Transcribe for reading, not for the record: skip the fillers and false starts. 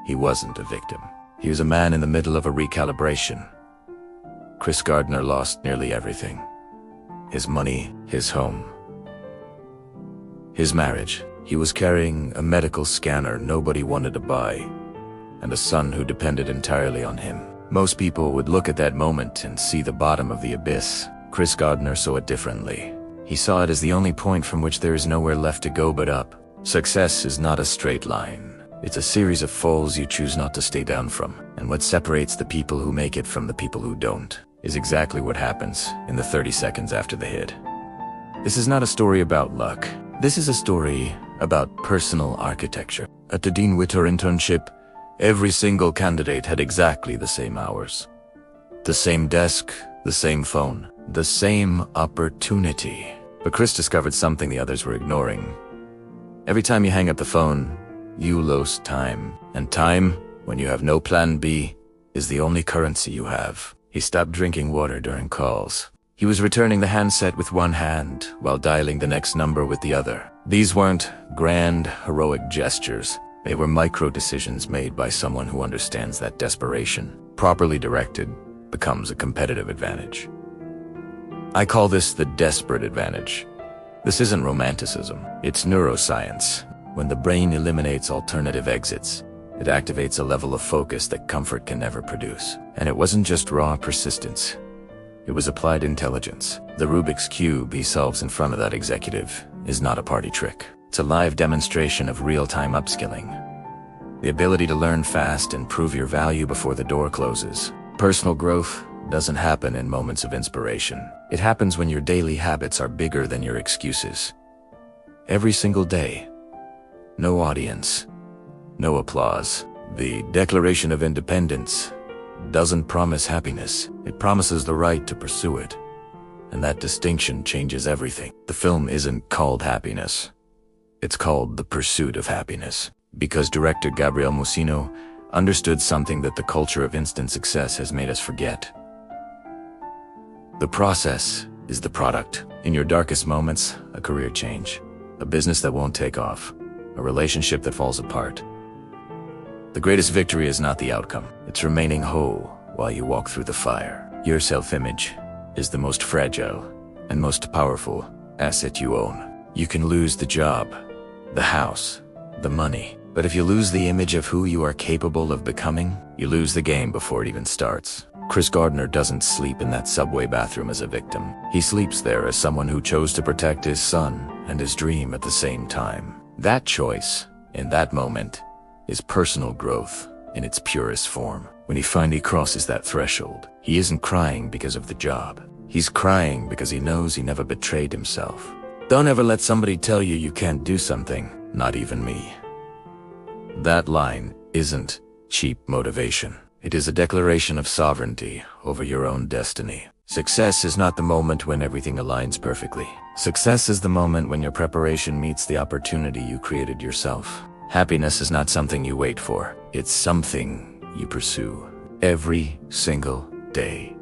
He wasn't a victim. He was a man in the middle of a recalibration. Chris Gardner lost nearly everything. His money, his home, his marriage. He was carrying a medical scanner nobody wanted to buy, and a son who depended entirely on him. Most people would look at that moment and see the bottom of the abyss. Chris Gardner saw it differently. He saw it as the only point from which there is nowhere left to go but up. Success is not a straight line. It's a series of falls you choose not to stay down from. And what separates the people who make it from the people who don't is exactly what happens in the 30 seconds after the hit. This is not a story about luck. This is a story about personal architecture. At the Dean Witter internship, every single candidate had exactly the same hours. The same desk, the same phone, the same opportunity. But Chris discovered something the others were ignoring. Every time you hang up the phone, you lose time. And time, when you have no plan B, is the only currency you have. He stopped drinking water during calls. He was returning the handset with one hand while dialing the next number with the other. These weren't grand, heroic gestures. They were micro-decisions made by someone who understands that desperation, properly directed, becomes a competitive advantage. I call this the desperate advantage. This isn't romanticism, it's neuroscience. When the brain eliminates alternative exits, it activates a level of focus that comfort can never produce. And it wasn't just raw persistence. It was applied intelligence. The Rubik's Cube he solves in front of that executive is not a party trick. It's a live demonstration of real-time upskilling. The ability to learn fast and prove your value before the door closes. Personal growth doesn't happen in moments of inspiration. It happens when your daily habits are bigger than your excuses. Every single day. No audience. No applause. The Declaration of Independence doesn't promise happiness. It promises the right to pursue it. And that distinction changes everything. The film isn't called Happiness. It's called The Pursuit of Happyness. Because director Gabriel Mussino understood something that the culture of instant success has made us forget. The process is the product. In your darkest moments, a career change, a business that won't take off, a relationship that falls apart. The greatest victory is not the outcome. It's remaining whole while you walk through the fire. Your self-image is the most fragile and most powerful asset you own. You can lose the job, the house, the money. But if you lose the image of who you are capable of becoming, you lose the game before it even starts. Chris Gardner doesn't sleep in that subway bathroom as a victim. He sleeps there as someone who chose to protect his son and his dream at the same time. That choice, in that moment, is personal growth in its purest form. When he finally crosses that threshold, he isn't crying because of the job. He's crying because he knows he never betrayed himself. Don't ever let somebody tell you you can't do something, not even me. That line isn't cheap motivation. It is a declaration of sovereignty over your own destiny. Success is not the moment when everything aligns perfectly. Success is the moment when your preparation meets the opportunity you created yourself. Happiness is not something you wait for. It's something you pursue every single day.